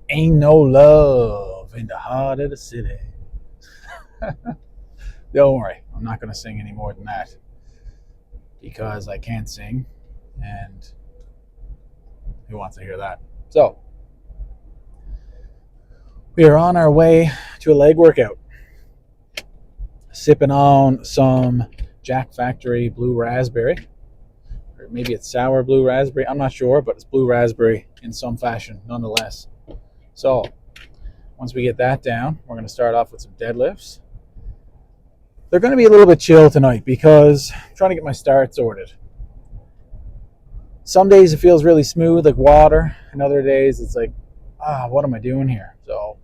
Ain't no love in the heart of the city. Don't worry, I'm not going to sing any more than that because I can't sing, and who wants to hear that? So, we are on our way to a leg workout, sipping on some Jack Factory Blue Raspberry, or maybe it's sour blue raspberry. I'm not sure, but it's blue raspberry in some fashion nonetheless. So, once we get that down, we're going to start off with some deadlifts. They're going to be a little bit chill tonight because I'm trying to get my start sorted. Some days it feels really smooth, like water, and other days it's like, what am I doing here? So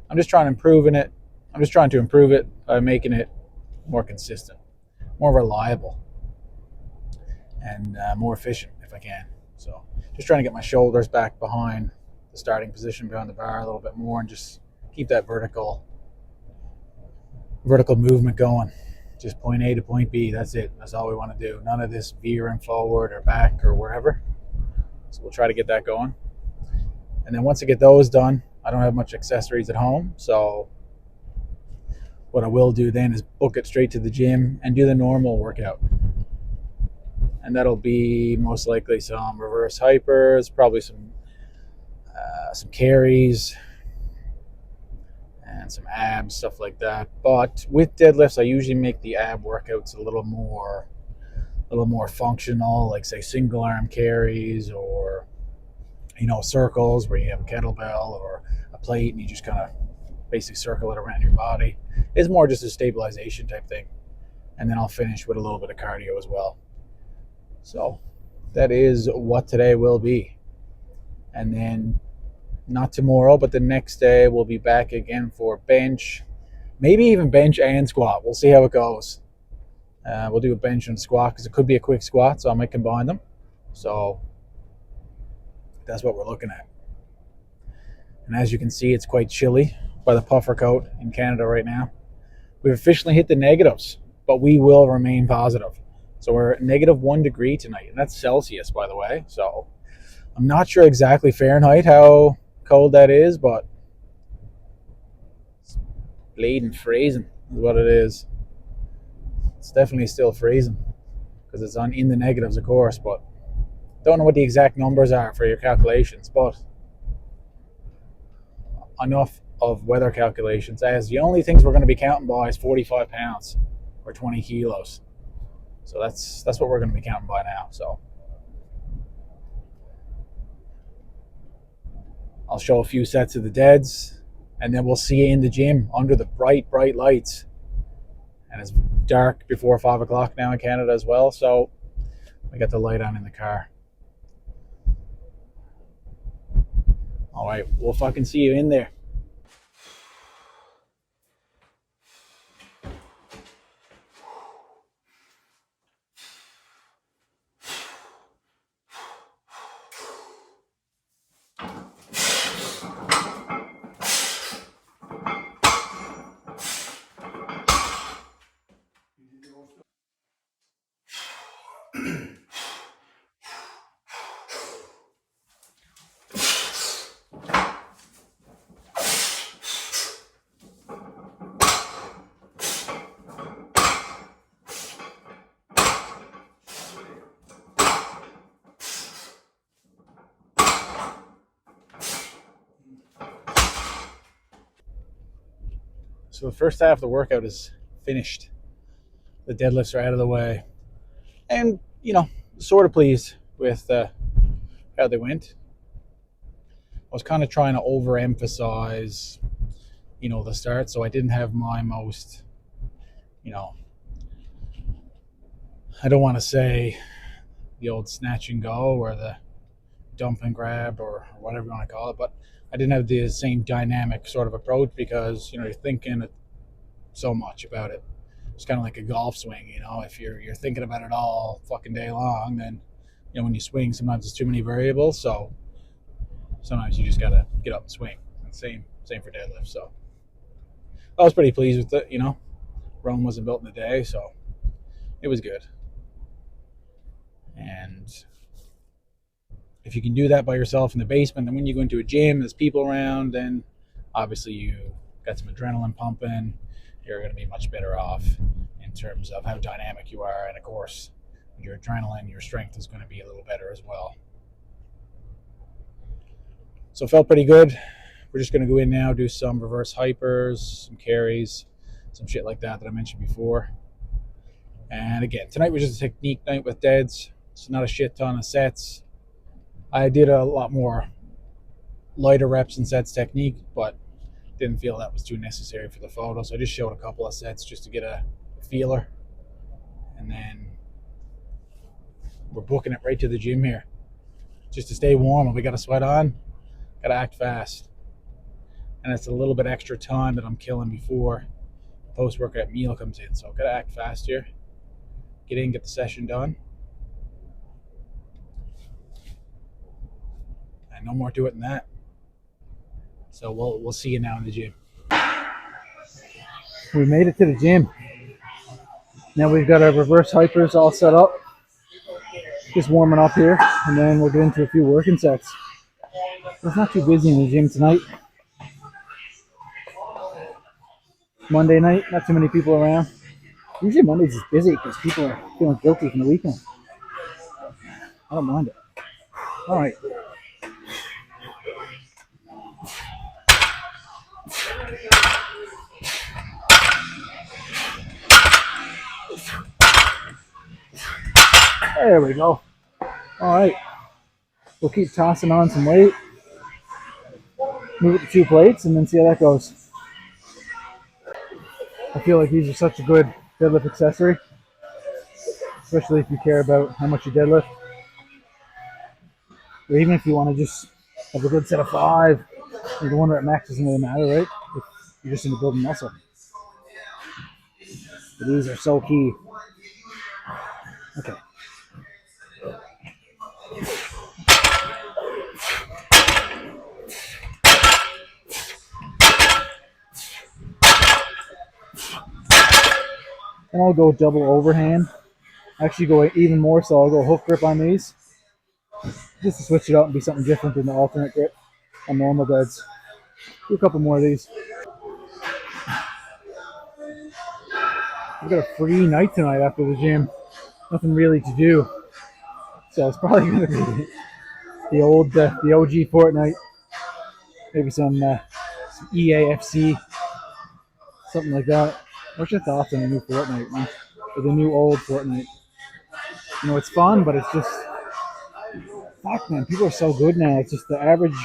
I'm just trying to improve it by making it more consistent, more reliable, and more efficient if I can. So just trying to get my shoulders back behind the starting position behind the bar a little bit more, and just keep that vertical movement going. Just point A to point B. That's it. That's all we want to do. None of this veering forward or back or wherever. So we'll try to get that going. And then once I get those done, I don't have much accessories at home. So what I will do then is book it straight to the gym and do the normal workout. And that'll be most likely some reverse hypers, probably some carries, and some abs, stuff like that. But with deadlifts, I usually make the ab workouts a little more functional, like say single arm carries, or circles where you have a kettlebell or a plate and you just kind of basically circle it around your body. It's more just a stabilization type thing. And then I'll finish with a little bit of cardio as well. So that is what today will be. And then not tomorrow, but the next day we'll be back again for bench, maybe even bench and squat. We'll see how it goes. We'll do a bench and squat because it could be a quick squat, so I might combine them. So that's what we're looking at. And as you can see, it's quite chilly by the puffer coat in Canada right now. We've officially hit the negatives, but we will remain positive. So we're at -1 degree tonight, and that's Celsius, by the way. So I'm not sure exactly Fahrenheit how cold that is, but it's bleeding freezing is what it is. It's definitely still freezing because it's in the negatives, of course, but don't know what the exact numbers are for your calculations, but enough of weather calculations as the only things we're going to be counting by is 45 pounds or 20 kilos. So that's what we're going to be counting by now. So I'll show a few sets of the deads, and then we'll see you in the gym under the bright lights. And it's dark before 5 o'clock now in Canada as well, so we got the light on in the car. All right, we'll fucking see you in there. So the first half of the workout is finished. The deadlifts are out of the way. And, sort of pleased with how they went. I was kind of trying to overemphasize, the start, so I didn't have my most, I don't want to say the old snatch and go or the dump and grab or whatever you want to call it, but I didn't have the same dynamic sort of approach because, you're thinking so much about it. It's kind of like a golf swing, if you're thinking about it all fucking day long, then, when you swing, sometimes it's too many variables, so sometimes you just gotta get up and swing. And same for deadlift. So I was pretty pleased with it. Rome wasn't built in a day, so it was good. And If you can do that by yourself in the basement, then when you go into a gym, there's people around, then obviously you got some adrenaline pumping. You're going to be much better off in terms of how dynamic you are, and of course, your adrenaline, your strength is going to be a little better as well. So it felt pretty good. We're just going to go in now, do some reverse hypers, some carries, some shit like that I mentioned before. And again, tonight was just a technique night with deads. It's not a shit ton of sets. I did a lot more lighter reps and sets technique, but didn't feel that was too necessary for the photo. So I just showed a couple of sets just to get a feeler. And then we're booking it right to the gym here. Just to stay warm. If we got to sweat on, got to act fast. And it's a little bit extra time that I'm killing before the post-workout meal comes in. So I've got to act fast here. Get in, get the session done. And no more to it than that. So we'll see you now in the gym. We made it to the gym. Now we've got our reverse hypers all set up. Just warming up here, and then we'll get into a few working sets. It's not too busy in the gym tonight. Monday night, not too many people around. Usually Mondays is busy because people are feeling guilty from the weekend. I don't mind it. All right. There we go. All right. We'll keep tossing on some weight. Move it to 2 plates and then see how that goes. I feel like these are such a good deadlift accessory, especially if you care about how much you deadlift. Or even if you want to just have a good set of 5, the 1 rep max doesn't really matter, right? If you're just into building muscle. But these are so key. Okay. And I'll go double overhand. Actually go even more, so I'll go hook grip on these. Just to switch it up and be something different than the alternate grip on normal deads. Do a couple more of these. We've got a free night tonight after the gym. Nothing really to do. So it's probably going to be the OG Fortnite. Maybe some EAFC. Something like that. What's your thoughts on the new Fortnite, man? Or the new old Fortnite? You know, it's fun, but it's just... Fuck, man. People are so good now. It's just the average...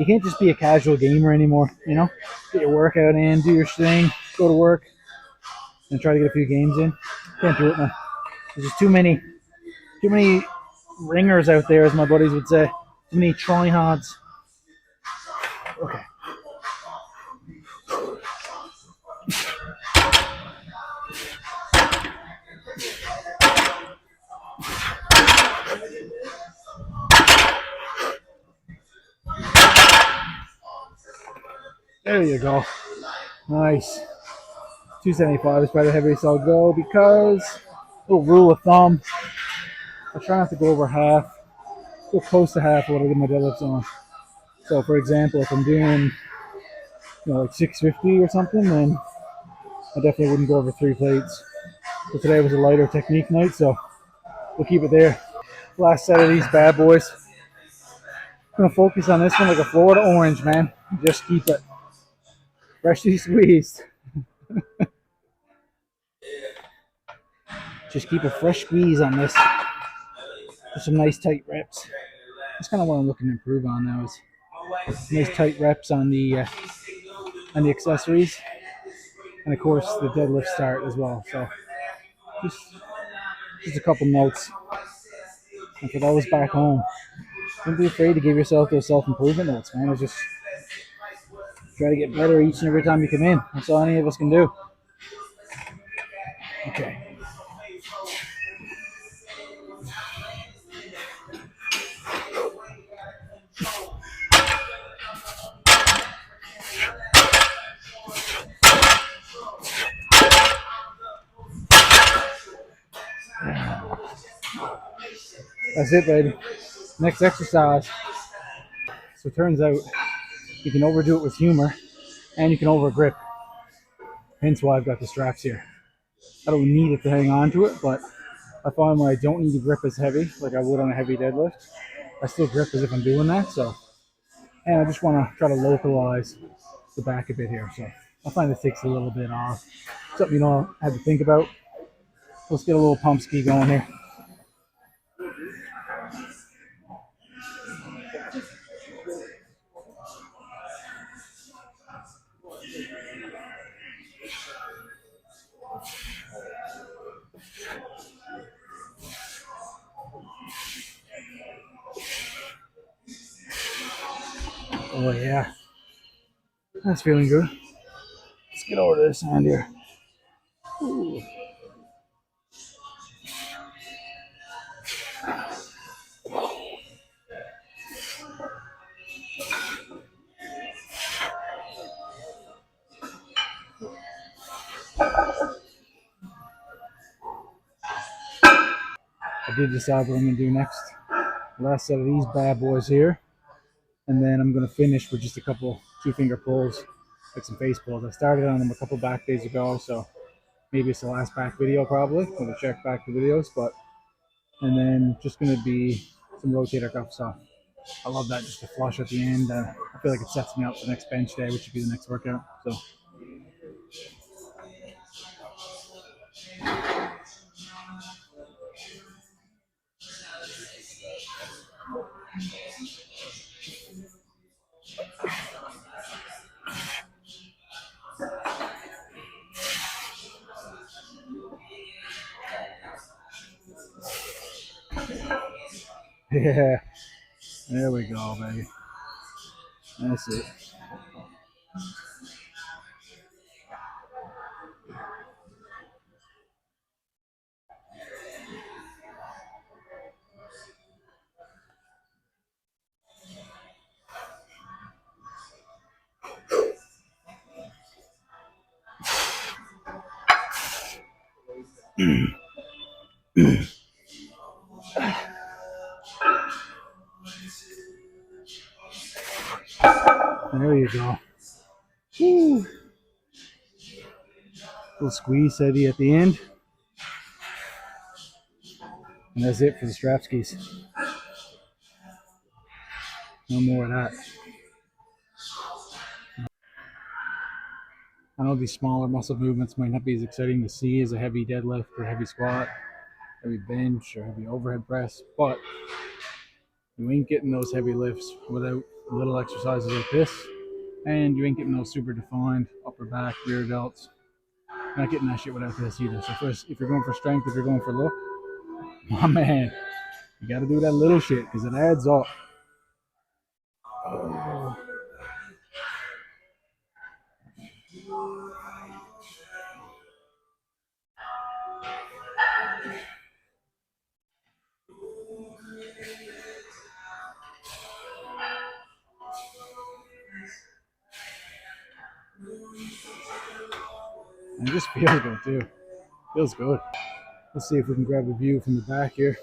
You can't just be a casual gamer anymore, you know? Get your workout in, do your thing, go to work, and try to get a few games in. Can't do it, man. There's just too many ringers out there, as my buddies would say. Too many tryhards. Okay. There you go. Nice. 275 is probably the heaviest I'll go because, little rule of thumb, I try not to go over half, go close to half of what I did my deadlifts on. So for example, if I'm doing, like 650 or something, then I definitely wouldn't go over 3 plates. But today was a lighter technique night, so we'll keep it there. Last set of these bad boys. I'm gonna focus on this one like a Florida orange, man. Just keep it freshly squeezed. Just keep a fresh squeeze on this. For some nice tight reps. That's kind of what I'm looking to improve on now, is nice tight reps on the accessories, and of course the deadlift start as well. So just a couple notes. And for those back home, don't be afraid to give yourself those self-improvement notes, man. It's just try to get better each and every time you come in. That's all any of us can do. Okay. That's it, baby. Next exercise. So it turns out you can overdo it with humor and you can over grip. Hence why I've got the straps here. I don't need it to hang on to it, but I find when I don't need to grip as heavy, like I would on a heavy deadlift, I still grip as if I'm doing that. So, and I just want to try to localize the back a bit here. So I find this takes a little bit off. Something you don't have to think about. Let's get a little pump ski going here. Oh yeah, that's feeling good. Let's get over to this hand here. Ooh. I did decide what I'm gonna do next. Last set of these bad boys here, and then I'm gonna finish with just a couple 2-finger pulls, like some face pulls. I started on them a couple back days ago, so maybe it's the last back video probably. I'm gonna check back the videos, but and then just gonna be some rotator cuff stuff. I love that just to flush at the end. I feel like it sets me up for the next bench day, which would be the next workout. So yeah, there we go, baby. That's it. There you go. Woo. Little squeeze heavy at the end. And that's it for the strap skis. No more of that. I know these smaller muscle movements might not be as exciting to see as a heavy deadlift or heavy squat, heavy bench, or heavy overhead press, but you ain't getting those heavy lifts without little exercises like this, and you ain't getting those super defined upper back, rear delts. You're not getting that shit without this either. So first, if you're going for strength, if you're going for look, my man, you got to do that little shit because it adds up. Oh. And it just feels good too. Feels good. Let's see if we can grab a view from the back here.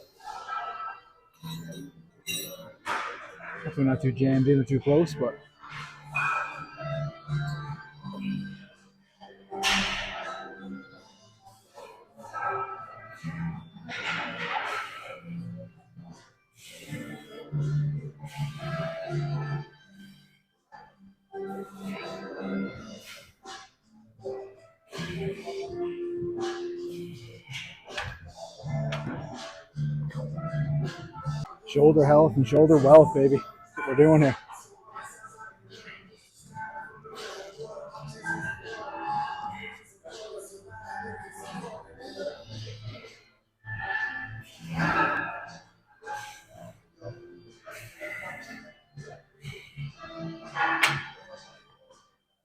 Hopefully not too jammed in or too close, but shoulder health and shoulder wealth, baby. That's what we're doing here.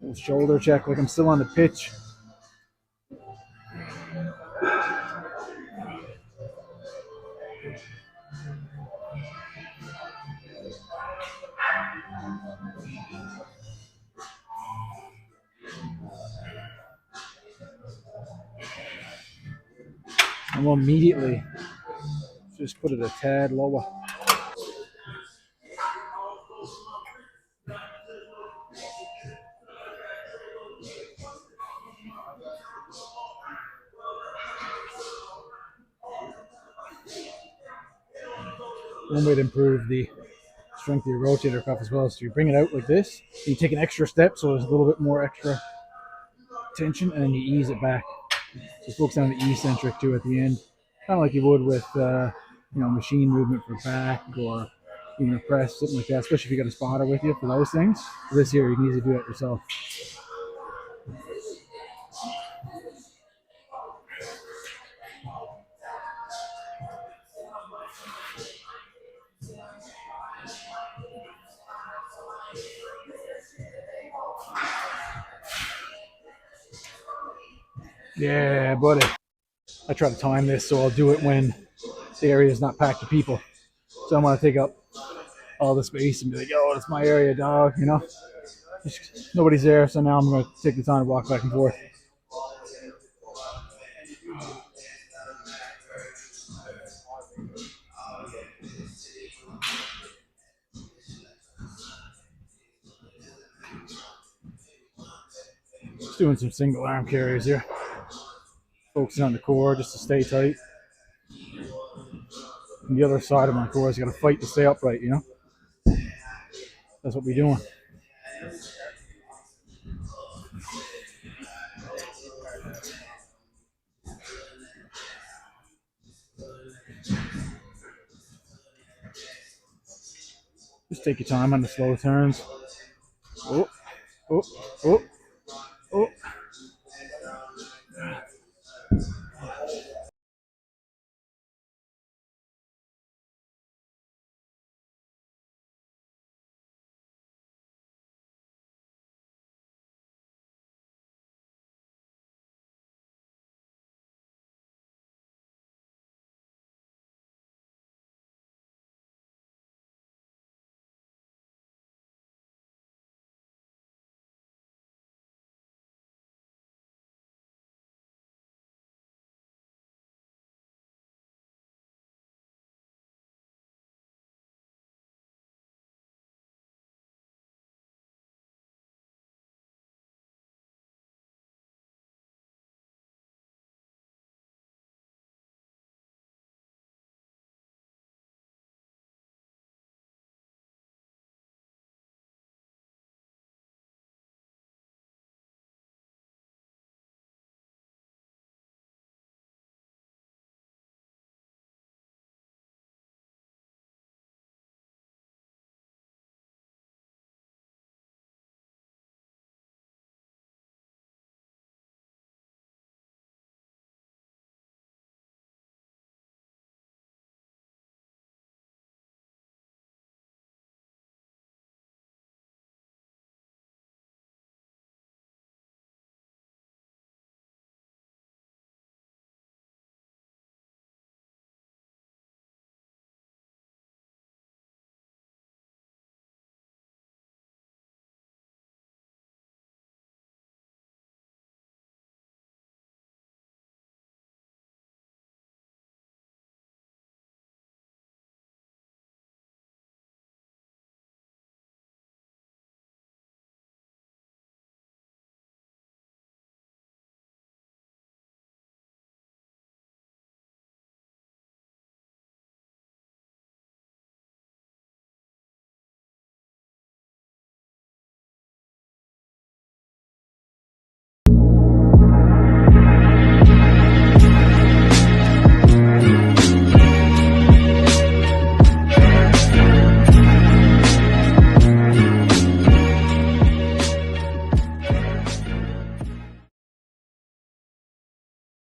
Little shoulder check like I'm still on the pitch. And we'll immediately just put it a tad lower. one way to improve the strength of your rotator cuff as well is to bring it out like this. You take an extra step, so there's a little bit more extra tension, and then you ease it back. So focus on the eccentric too at the end, kind of like you would with machine movement for back or even a press, something like that. Especially if you got a spotter with you for those things. For this here, you can easily do it yourself. Yeah, buddy. I try to time this so I'll do it when the area is not packed with people. So I'm gonna take up all the space and be like, "Yo, it's my area, dog." Nobody's there, so now I'm gonna take the time to walk back and forth. Just doing some single arm carries here, focusing on the core just to stay tight. And the other side of my core is gonna fight to stay upright. That's what we're doing. Just take your time on the slow turns. Oh, oh, oh, oh.